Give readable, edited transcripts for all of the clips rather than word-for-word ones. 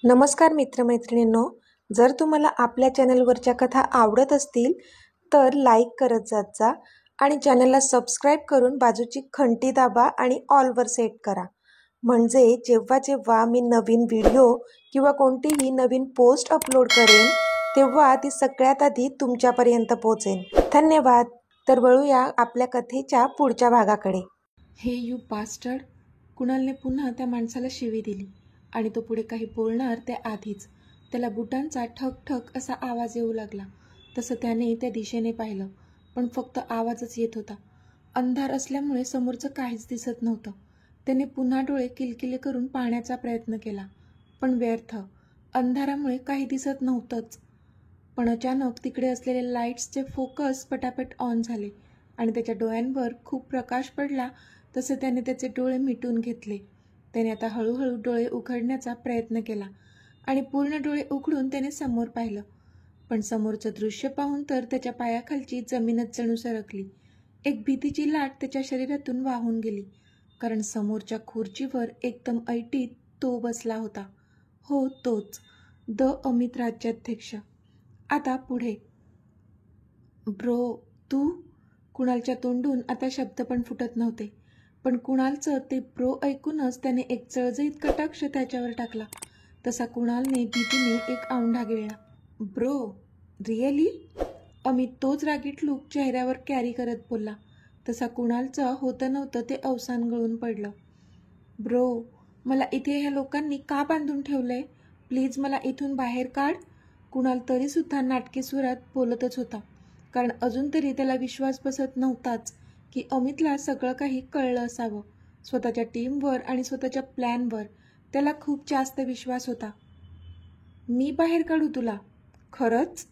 नमस्कार मित्रमैत्रिणींनो, जर तुम्हाला आपल्या चॅनलवरच्या कथा आवडत असतील तर लाईक करत जात जा आणि चॅनलला सबस्क्राईब करून बाजूची घंटी दाबा आणि ऑलवर सेट करा. म्हणजे जेव्हा जेव्हा मी नवीन व्हिडिओ किंवा कोणतीही नवीन पोस्ट अपलोड करेन तेव्हा ती सगळ्यात आधी तुमच्यापर्यंत पोहोचेल. धन्यवाद. तर वळूया आपल्या कथेच्या पुढच्या भागाकडे. हे यू बास्टर्ड, कुणालने पुन्हा त्या माणसाला शिवी दिली आणि तो पुढे काही बोलणार त्याआधीच त्याला बुटांचा ठक ठक असा आवाज येऊ लागला. तसं त्याने त्या दिशेने पाहिलं, पण फक्त आवाजच येत होता. अंधार असल्यामुळे समोरचं काहीच दिसत नव्हतं. त्याने पुन्हा डोळे किलकिले करून पाहण्याचा प्रयत्न केला, पण व्यर्थ. अंधारामुळे काही दिसत नव्हतंच. पण अचानक तिकडे असलेले लाईट्सचे फोकस पटापट ऑन झाले आणि त्याच्या डोळ्यांवर खूप प्रकाश पडला. तसे त्याने त्याचे डोळे मिटून घेतले. त्याने आता हळूहळू डोळे उघडण्याचा प्रयत्न केला आणि पूर्ण डोळे उघडून त्याने समोर पाहिलं. पण समोरचं दृश्य पाहून तर त्याच्या पायाखालची जमीनच जणू सरकली. एक भीतीची लाट त्याच्या शरीरातून वाहून गेली, कारण समोरच्या खुर्चीवर एकदम ऐटीत तो बसला होता. हो, तोच, द अमित राज्याध्यक्ष. आता पुढे. ब्रो, तू? कुणालच्या तोंडून आता शब्द पण फुटत नव्हते. पण कुणालचं ते ब्रो ऐकूनच त्याने एक जळजळीत कटाक्ष त्याच्यावर टाकला. तसा कुणालने भीतीने एक औंढा गिळला. Bro, really? अमित तोच रागीट लूक चेहऱ्यावर कॅरी करत बोलला. तसा कुणालचं होतं नव्हतं ते अवसान गळून पडलं. ब्रो, मला इथे ह्या लोकांनी का बांधून ठेवलंय? प्लीज मला इथून बाहेर काढ. कुणाल तरीसुद्धा नाटकी सुरात बोलतच होता, कारण अजून तरी त्याला विश्वास बसत नव्हताच की अमितला सगळं काही कळलं असावं. स्वतःच्या टीमवर आणि स्वतःच्या प्लॅनवर त्याला खूप जास्त विश्वास होता. मी बाहेर काढू तुला? खरंच?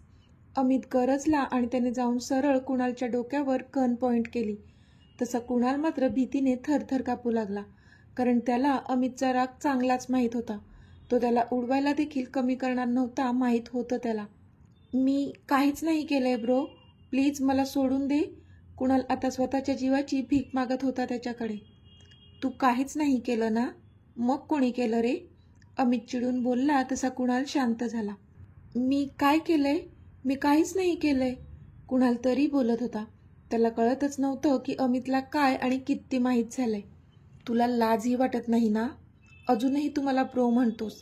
अमित गरजला आणि त्याने जाऊन सरळ कुणालच्या डोक्यावर गन पॉइंट केली. तसा कुणाल मात्र भीतीने थरथर कापू लागला, कारण त्याला अमितचा राग चांगलाच माहीत होता. तो त्याला उडवायला देखील कमी करणार नव्हता, माहीत होतं त्याला. मी काहीच नाही केलंय ब्रो, प्लीज मला सोडून दे. कुणाल आता स्वतःच्या जीवाची भीक मागत होता त्याच्याकडे. तू काहीच नाही केलं ना? मग कोणी केलं रे? अमित चिडून बोलला. तसा कुणाल शांत झाला. मी काय केलंय? मी काहीच नाही केलंय. कुणाल तरी बोलत होता. त्याला कळतच नव्हतं की अमितला काय आणि किती माहीत झालंय. तुला लाजही वाटत नाही ना? अजूनही तू मला ब्रो म्हणतोस.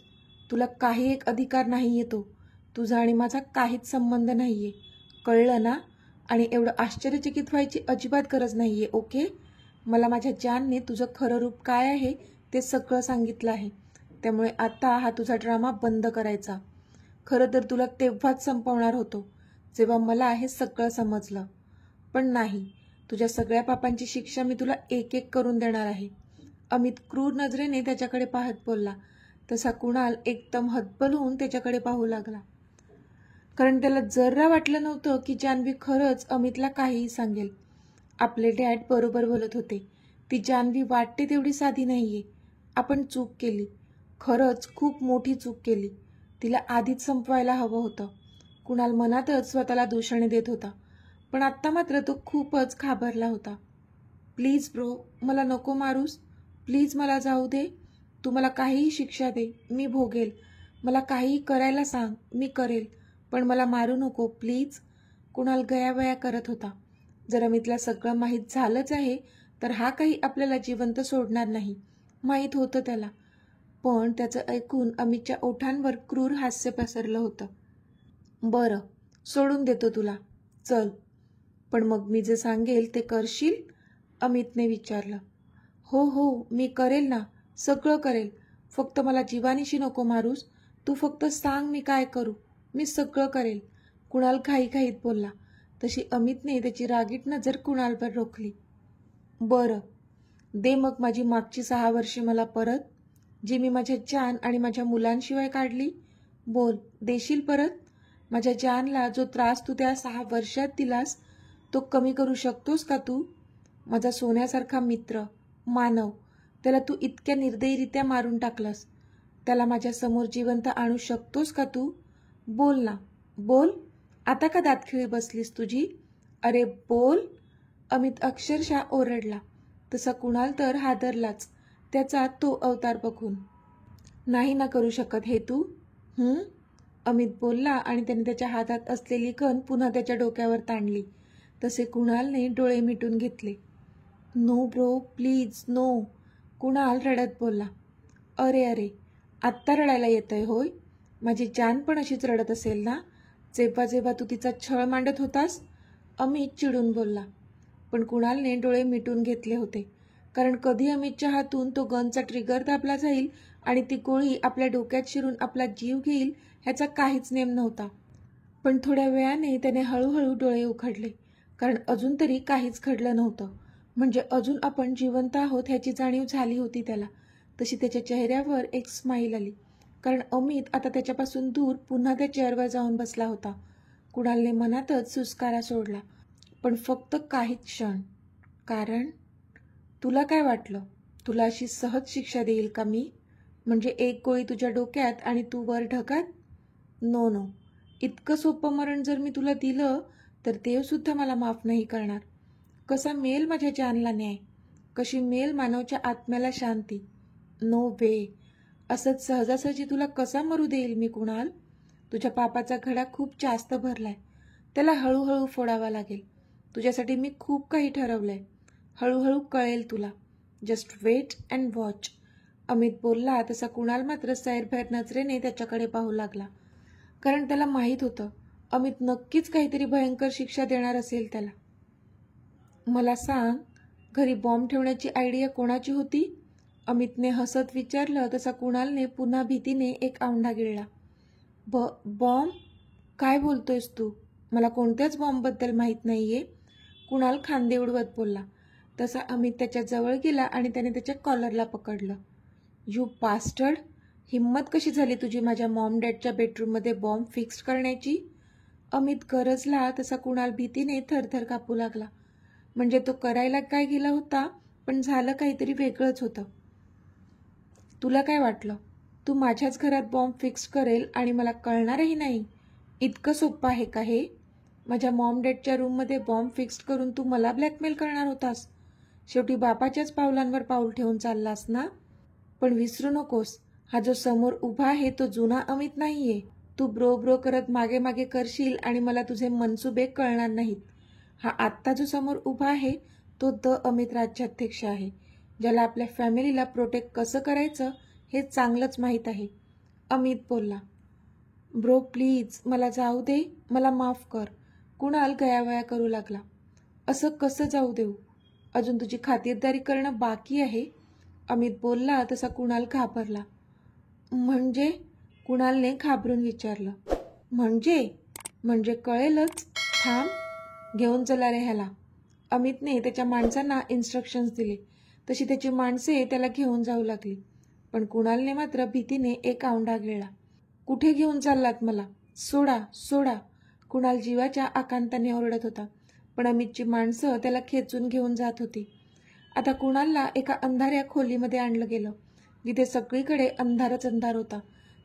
तुला काही एक अधिकार नाही येतो. तुझा आणि माझा काहीच संबंध नाहीये, कळलं ना? आणि एवढं आश्चर्यचकित व्हायची अजिबात गरज नाहीये, ओके? मला माझ्या जानने तुझं खरं रूप काय आहे ते सगळं सांगितलं आहे. त्यामुळे आता हा तुझा ड्रामा बंद करायचा. खरं तर तुला तेव्हाच संपवणार होतो जेव्हा मला हे सगळं समजलं. पण नाही, तुझ्या सगळ्या पापांची शिक्षा मी तुला एक एक करून देणार आहे. अमित क्रूर नजरेने त्याच्याकडे पाहत बोलला. तसा कुणाल एकदम हतबल होऊन त्याच्याकडे पाहू लागला, कारण त्याला जरा वाटलं नव्हतं की जान्हवी खरंच अमितला काहीही सांगेल. आपले डॅड बरोबर बोलत होते. ती जान्हवी वाटते तेवढी साधी नाहीये. आपण चूक केली, खरंच खूप मोठी चूक केली. तिला आधीच संपवायला हवं होतं. कुणाल मनातच स्वतःला दूषणे देत होता, पण आत्ता मात्र तो खूपच घाबरला होता. प्लीज ब्रो, मला नको मारूस. प्लीज मला जाऊ दे. तू मला काहीही शिक्षा दे, मी भोगेल. मला काहीही करायला सांग, मी करेल. पण मला मारू नको प्लीज. कुणाल गयावया करत होता. जर अमितला सगळं माहीत झालंच आहे तर हा काही आपल्याला जिवंत सोडणार नाही, माहीत होतं त्याला. पण त्याचं ऐकून अमितच्या ओठांवर क्रूर हास्य पसरलं होतं. बरं, सोडून देतो तुला, चल. पण मग मी जे सांगेल ते करशील? अमितने विचारलं. हो हो, मी करेल ना, सगळं करेल. फक्त मला जीवानीशी नको मारूस. तू फक्त सांग मी काय करू, मी सगळं करेल. कुणाल घाईघाईत बोलला. तशी अमितने त्याची रागीट नजर कुणालवर रोखली. बरं, दे मग माझी मागची 6 वर्षे मला परत, जी मी माझ्या जान आणि माझ्या मुलांशिवाय काढली. बोल, देशील परत? माझ्या जानला जो त्रास तू त्या 6 वर्षात दिलास तो कमी करू शकतोस का तू? माझा सोन्यासारखा मित्र, मानव, त्याला तू इतक्या निर्दयीरित्या मारून टाकलंस. त्याला माझ्या समोर जिवंत आणू शकतोस का तू? बोल ना, बोल. आता का दातखिळी बसलीस तुझी? अरे बोल. अमित अक्षरशः ओरडला. तसा कुणाल तर हादरलाच त्याचा तो अवतार बघून. नाही ना करू शकत हे तू. अमित बोलला आणि त्याने त्याच्या हातात असलेली गन पुन्हा त्याच्या डोक्यावर ताणली. तसे कुणालने डोळे मिटून घेतले. No bro, please no, Kunal रडत बोलला. अरे अरे, आत्ता रडायला येतंय होय? माझी जान पण अशीच रडत असेल ना जेव्हा जेव्हा तू तिचा छळ मांडत होतास? अमित चिडून बोलला. पण कुणालने डोळे मिटून घेतले होते, कारण कधी अमितच्या हातून तो गनचा ट्रिगर दाबला जाईल आणि ती गोळी आपल्या डोक्यात शिरून आपला जीव घेईल ह्याचा काहीच नेम नव्हता. पण थोड्या वेळाने त्याने हळूहळू डोळे उघडले, कारण अजून तरी काहीच घडलं नव्हतं. म्हणजे अजून आपण जिवंत आहोत ह्याची जाणीव झाली होती त्याला. तशी त्याच्या चेहऱ्यावर एक स्माईल आली, कारण अमित आता त्याच्यापासून दूर पुन्हा त्या चेअरवर जाऊन बसला होता. कुणालने मनातच सुस्कारा सोडला, पण फक्त काहीच क्षण. कारण तुला काय वाटलं, तुला अशी सहज शिक्षा देईल का मी? म्हणजे एक गोळी तुझ्या डोक्यात आणि तू वर ढगात? नो नो, इतकं सोपं मरण जर मी तुला दिलं तर देवसुद्धा मला माफ नाही करणार. कसा मिळेल माझ्या जानला न्याय? कशी मिळेल मानवच्या आत्म्याला शांती? नो वे. असंच सहजासहजी तुला कसा मरू देईल मी कुणाल? तुझ्या पापाचा घडा खूप जास्त भरलाय, त्याला हळूहळू फोडावा लागेल. तुझ्यासाठी मी खूप काही ठरवलंय. हळूहळू कळेल तुला. Just wait and watch. Amit बोलला तसा कुणाल मात्र सैरभैर नजरेने त्याच्याकडे पाहू लागला, कारण त्याला माहीत होतं अमित नक्कीच काहीतरी भयंकर शिक्षा देणार असेल त्याला. मला सांग, घरी बॉम्ब ठेवण्याची आयडिया कोणाची होती? अमितने हसत विचारलं तसा कुणालने पुन्हा भीतीने एक औंढा गिळला. बॉम्ब? काय बोलतोयस तू? मला कोणत्याच बॉम्बबद्दल माहीत नाहीये, कुणाल खांदे उडवत बोलला. तसा अमित त्याच्या जवळ गेला आणि त्याने त्याच्या कॉलरला पकडलं. यू बास्टर्ड, हिम्मत कशी झाली तुझी माझ्या मॉम डॅडच्या बेडरूममध्ये बॉम्ब फिक्स करण्याची? अमित गरजला तसा कुणाल भीतीने थरथर कापू लागला. म्हणजे तो करायला काय गेला होता, पण झालं काहीतरी वेगळंच होतं. तुला काय वाटलं, तू माझ्याच घरात बॉम्ब फिक्स करेल आणि मला कळणारही नाही? इतकं सोपं आहे का हे? माझ्या मॉम डॅडच्या रूममध्ये बॉम्ब फिक्स करून तू मला ब्लॅकमेल करणार होतास? शेवटी बापाच्याच पावलांवर पाऊल ठेवून चाललास ना? पण विसरू नकोस, हा जो समोर उभा आहे तो जुना अमित नाहीये. तू ब्रो ब्रो करत मागे मागे करशील आणि मला तुझे मनसुबे कळणार नाहीत. हा आत्ता जो समोर उभा आहे तो द अमित राज्याध्यक्ष आहे, ज्याला आपल्या फॅमिलीला प्रोटेक्ट कसं करायचं हे चांगलंच माहीत आहे. अमित बोलला. ब्रो प्लीज मला जाऊ दे, मला माफ कर. कुणाल गयावया करू लागला. असं कसं जाऊ देऊ? अजून तुझी खातिरदारी करणं बाकी आहे. अमित बोलला तसा कुणाल घाबरला. म्हणजे? कुणालने घाबरून विचारलं. म्हणजे कळेलच. थांब, घेऊन चला रे ह्याला. अमितने त्याच्या माणसांना इन्स्ट्रक्शन्स दिले, तशी त्याची माणसे त्याला घेऊन जाऊ लागली. पण कुणालने मात्र भीतीने एक औंढा गिळला. कुठे घेऊन चाललात मला? सोडा सोडा, कुणाल जीवाच्या आकांताने ओरडत होता. पण अमितची माणसं त्याला खेचून घेऊन जात होती. आता कुणालला एका अंधाऱ्या खोलीमध्ये आणलं गेलं, जिथे सगळीकडे अंधारच अंधार होता.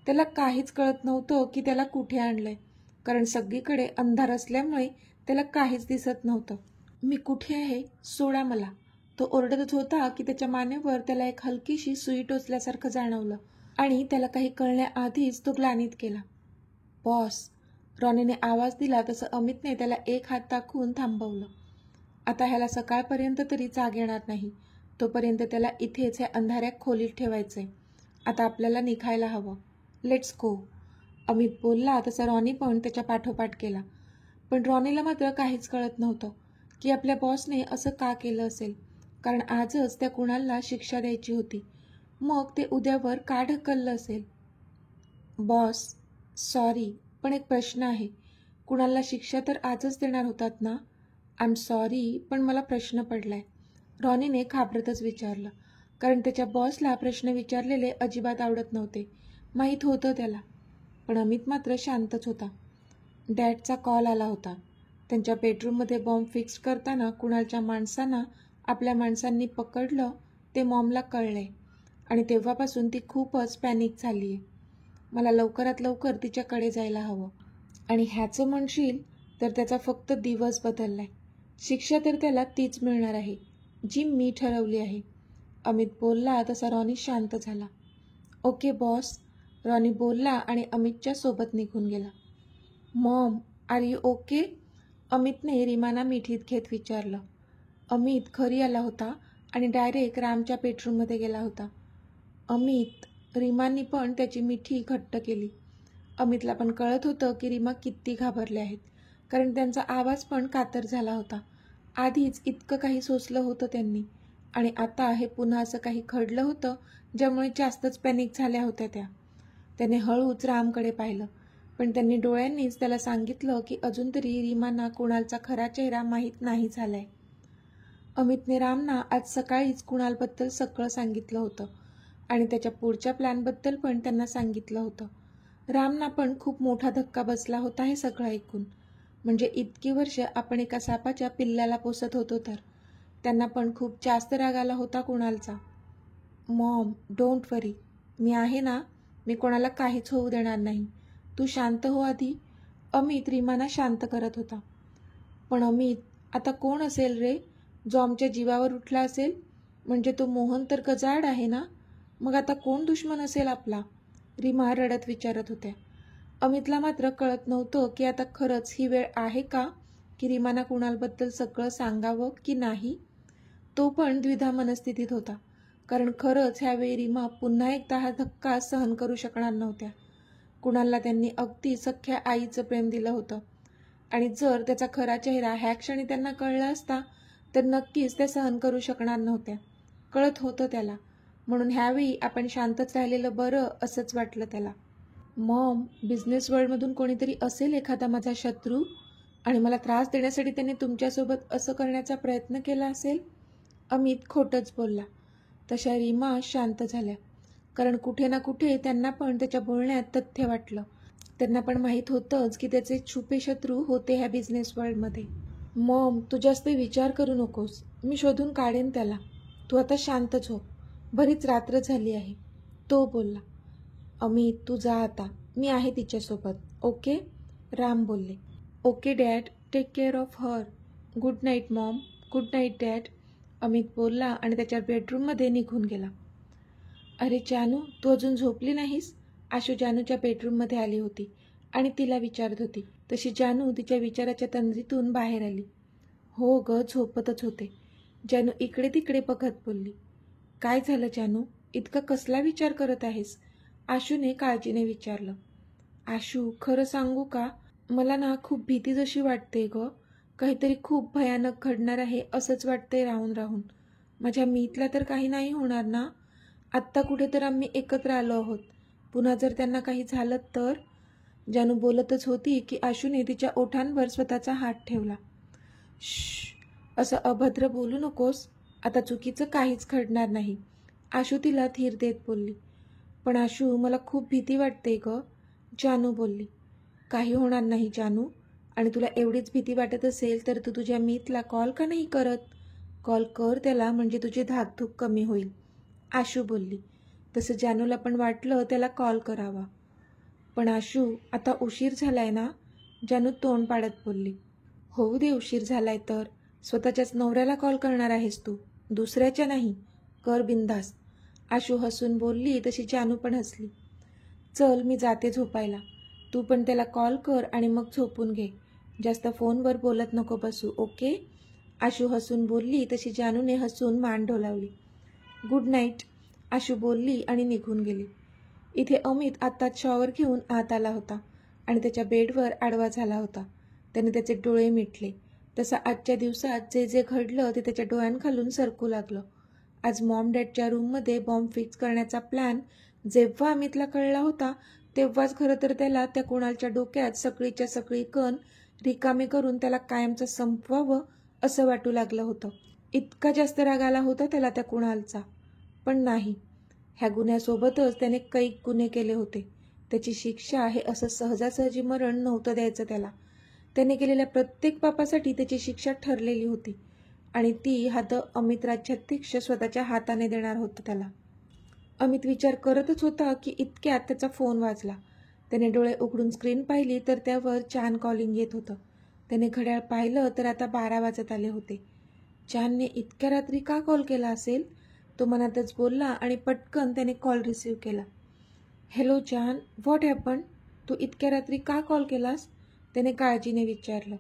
त्याला काहीच कळत नव्हतं की त्याला कुठे आणलंय, कारण सगळीकडे अंधार असल्यामुळे त्याला काहीच दिसत नव्हतं. मी कुठे आहे? सोडा मला, तो ओरडत होता की त्याच्या मानेवर त्याला एक हलकीशी सुई टोचल्यासारखं जाणवलं आणि त्याला काही कळण्याआधीच तो ग्लानित केला. बॉस, रॉनीने आवाज दिला तसं अमितने त्याला एक हात दाखवून थांबवलं. आता ह्याला सकाळपर्यंत तरी जाग येणार नाही, तोपर्यंत त्याला इथेच ह्या अंधाऱ्या खोलीत ठेवायचंय. आता आपल्याला निघायला हवं. Let's go. अमित बोलला तसा रॉनी पण त्याच्या पाठोपाठ केला. पण रॉनीला मात्र काहीच कळत नव्हतं की आपल्या बॉसने असं का केलं असेल, कारण आजच त्या कुणालला शिक्षा द्यायची होती. मग ते उद्यावर का ढकललं असेल? बॉस सॉरी, पण एक प्रश्न आहे. कुणालला शिक्षा तर आजच देणार होतात ना? आय एम सॉरी, पण मला प्रश्न पडलाय, रॉनीने घाबरतच विचारलं, कारण त्याच्या बॉसला प्रश्न विचारलेले अजिबात आवडत नव्हते. माहीत होतं त्याला. पण अमित मात्र शांतच होता. डॅडचा कॉल आला होता. त्यांच्या बेडरूममध्ये बॉम्ब फिक्स करताना कुणालच्या माणसांना आपल्या माणसांनी पकडलं ते मॉमला कळलंय आणि तेव्हापासून ती खूपच पॅनिक झाली आहे. मला लवकरात लवकर तिच्याकडे जायला हवं. आणि ह्याचं म्हणशील तर त्याचा फक्त दिवस बदललाय. शिक्षा तर त्याला तीच मिळणार आहे जी मी ठरवली आहे. अमित बोलला तसा रॉनी शांत झाला. ओके बॉस, रॉनी बोलला आणि अमितच्या सोबत निघून गेला. Mom, are you okay? अमितने रीमाना मिठीत घेत विचारलं. अमित घरी आला होता आणि डायरेक्ट रामच्या बेडरूममध्ये गेला होता. अमित, रीमांनी पण त्याची मिठी घट्ट केली. अमितला पण कळत होतं की रीमा किती घाबरले आहेत, कारण त्यांचा आवाज पण कातर झाला होता. आधीच इतकं काही सोसलं होतं त्यांनी, आणि आता हे पुन्हा असं काही घडलं होतं ज्यामुळे जास्तच पॅनिक झाल्या होत्या त्या. त्याने हळूच रामकडे पाहिलं, पण त्यांनी डोळ्यांनीच त्याला सांगितलं की अजून तरी रीमांना कुणालचा खरा चेहरा माहीत नाही झालाय. अमितने रामना आज सकाळीच कुणालबद्दल सगळं सांगितलं होतं आणि त्याच्या पुढच्या प्लॅनबद्दल पण त्यांना सांगितलं होतं. रामना पण खूप मोठा धक्का बसला होता हे सगळं ऐकून. म्हणजे इतकी वर्ष आपण एका सापाच्या पिल्ल्याला पोसत होतो, तर त्यांना पण खूप जास्त राग आला होता कुणालचा. मॉम, डोंट वरी, मी आहे ना, मी कोणाला काहीच होऊ देणार नाही. तू शांत हो आधी. अमित रीमाना शांत करत होता. पण अमित, आता कोण असेल रे जो आमच्या जीवावर उठला असेल? म्हणजे तो मोहन तर गजाड आहे ना, मग आता कोण दुश्मन असेल आपला? रीमा रडत विचारत होत्या. अमितला मात्र कळत नव्हतं की आता खरंच ही वेळ आहे का की रीमाना कुणालबद्दल सगळं सांगावं की नाही. तो पण द्विधा मनस्थितीत होता, कारण खरंच ह्यावेळी रीमा पुन्हा एकदा हा धक्का सहन करू शकणार नव्हत्या. कुणालला त्यांनी अगदी सख्ख्या आईचं प्रेम दिलं होतं, आणि जर त्याचा खरा चेहरा ह्या क्षणी त्यांना कळला असता तर नक्कीच त्या सहन करू शकणार नव्हत्या. कळत होतं त्याला, म्हणून ह्यावेळी आपण शांतच राहिलेलं बरं असंच वाटलं त्याला. मॉम, बिझनेस वर्ल्डमधून कोणीतरी असेल एखादा माझा शत्रू, आणि मला त्रास देण्यासाठी त्याने तुमच्यासोबत असं करण्याचा प्रयत्न केला असेल. अमित खोटंच बोलला. तशा रीमा शांत झाल्या, कारण कुठे ना कुठे त्यांना पण त्याच्या बोलण्यात तथ्य वाटलं. त्यांना पण माहीत होतंच की त्याचे छुपे शत्रू होते ह्या बिझनेस वर्ल्डमध्ये. मॉम, तू जास्त विचार करू नकोस, मी शोधून काढेन त्याला. तू आता शांतच हो, बरीच रात्र झाली आहे, तो बोलला. अमित, तू जा आता, मी आहे तिच्यासोबत. ओके? राम बोलले. Okay dad, take care of her. Good night mom. Good night dad. Amit बोलला आणि त्याच्या बेडरूममध्ये निघून गेला. अरे जानू, तू अजून झोपली नाहीस? आशू जानूच्या बेडरूममध्ये आली होती आणि तिला विचारत होती. तशी जानू तिच्या विचाराच्या तंद्रीतून बाहेर आली. हो ग, झोपतच होते. जानू इकडे तिकडे बघत बोलली. काय झालं जानू, इतका कसला विचार करत आहेस? आशूने काळजीने विचारलं. आशू, खरं सांगू का, मला ना खूप भीती जशी वाटते ग. काहीतरी खूप भयानक घडणार आहे असंच वाटतंय राहून राहून. माझ्या मीतला तर काही नाही होणार ना? आत्ता कुठे तर आम्ही एकत्र आलो आहोत, पुन्हा जर त्यांना काही झालं तर? जानू बोलतच होती की आशूने तिच्या ओठांवर स्वतःचा हात ठेवला. श्श, असं अभद्र बोलू नकोस, आता चुकीचं काहीच घडणार नाही. आशू तिला धीर देत बोलली. पण आशू, मला खूप भीती वाटते ग, जानू बोलली. काही होणार नाही जानू, आणि तुला एवढीच भीती वाटत असेल तर तू तुझ्या मीतला कॉल का नाही करत? कॉल कर त्याला, म्हणजे तुझी धाकधूक कमी होईल, आशू बोलली. तसं जानूला पण वाटलं त्याला कॉल करावा. पण आशू, आता उशीर झालाय ना, जानू तोंड पाडत बोलली. होऊ दे, उशीर झालाय तर. स्वतःच्याच नवऱ्याला कॉल करणार आहेस तू, दुसऱ्याच्या नाही. कर बिंदास, आशू हसून बोलली. तशी जानू पण हसली. चल, मी जाते झोपायला, तू पण त्याला कॉल कर आणि मग झोपून घे. जास्त फोनवर बोलत नको बसू, ओके? आशू हसून बोलली. तशी जानूने हसून मान डोलावली. गुड नाईट, आशू बोलली आणि निघून गेली. इथे अमित आत्ताच शॉवर घेऊन आत आला होता आणि त्याच्या बेडवर आडवा झाला होता. त्याने त्याचे डोळे मिटले. तसं आजच्या दिवसात जे जे घडलं ते त्याच्या डोळ्यांखालून सरकू लागलं. आज मॉम डॅडच्या रूममध्ये बॉम्ब फिक्स करण्याचा प्लॅन जेव्हा अमितला कळला होता, तेव्हाच खरं तर त्याला त्या कुणालच्या डोक्यात सगळीच्या सगळी कण रिकामे करून त्याला कायमचं संपवावं असं वाटू लागलं होतं. इतका जास्त राग आला होता त्याला त्या कुणालचा. पण नाही, ह्या गुन्ह्यासोबतच त्याने कैक गुन्हे केले होते. त्याची शिक्षा हे असं सहजासहजी मरण नव्हतं द्यायचं त्याला. त्याने केलेल्या प्रत्येक पापासाठी त्याची शिक्षा ठरलेली होती, आणि ती हात अमित राज्याध्यक्ष स्वतःच्या हाताने देणार होतं त्याला. अमित विचार करतच होता की इतक्यात त्याचा फोन वाजला. त्याने डोळे उघडून स्क्रीन पाहिली तर त्यावर चान कॉलिंग येत होतं. त्याने घड्याळ पाहिलं तर आता 12 वाजत आले होते. चानने इतक्या रात्री का कॉल केला असेल, तो मनातच बोलला आणि पटकन त्याने कॉल रिसीव्ह केला. हॅलो जान, व्हॉट हॅपन? तू इतक्या रात्री का कॉल केलास? त्याने काळजीने विचारलं.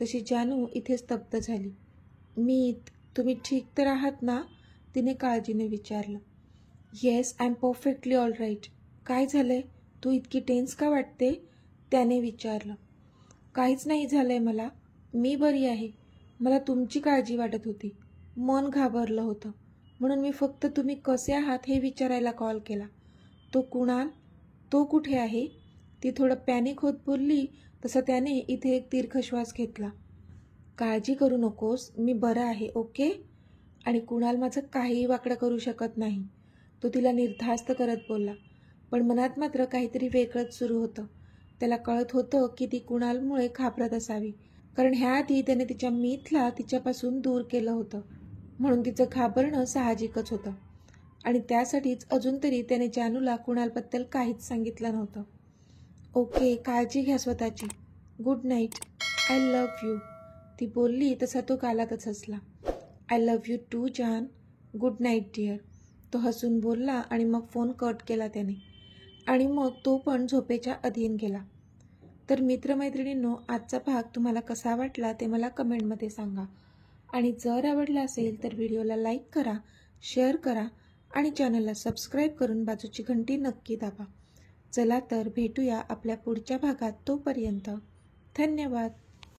तशी जानू इथे स्तब्ध झाली. तुम्ही ठीक तर आहात ना? तिने काळजीने विचारलं. Yes, I am perfectly all right. काय झालंय? तू इतकी टेन्स का वाटते? त्याने विचारलं. काहीच नाही झालंय मला. मी बरी आहे. मला तुमची काळजी वाटत होती. मन घाबरलं होतं. म्हणून मी फक्त तुम्ही कसे आहात हे विचारायला कॉल केला. तो कुणाल? तो कुठे आहे? ती थोडं पॅनिक होत बोलली. तसं त्याने इथे एक दीर्घ श्वास घेतला. काळजी करू नकोस, मी बरं आहे, ओके? आणि कुणाल माझं काहीही वाकडं करू शकत नाही. तो तिला निर्धास्त करत बोलला. पण मनात मात्र काहीतरी वेगळंच सुरू होतं. त्याला कळत होतं की ती कुणालमुळे घाबरत असावी, कारण ह्याआधी त्याने तिच्या मीतला तिच्यापासून दूर केलं होतं. म्हणून तिचं घाबरणं साहजिकच होतं. आणि त्यासाठीच अजून तरी त्याने जानूला कुणालबद्दल काहीच सांगितलं नव्हतं. ओके, काळजी घ्या स्वतःची. Good night. I love you. ती बोलली तसा तो गालातच हसला. आय लव्ह यू टू जान. Good night dear. तो हसून बोलला आणि मग फोन कट केला त्याने. आणि मग तो पण झोपेच्या अधीन गेला. तर मित्रमैत्रिणींनो, आजचा भाग तुम्हाला कसा वाटला ते मला कमेंटमध्ये सांगा. आणि जर आवडला असेल तर व्हिडिओला लाईक करा, शेअर करा आणि चॅनलला सबस्क्राईब करून बाजूची घंटी नक्की दाबा. चला तर भेटूया आपल्या पुढच्या भागात. तोपर्यंत धन्यवाद.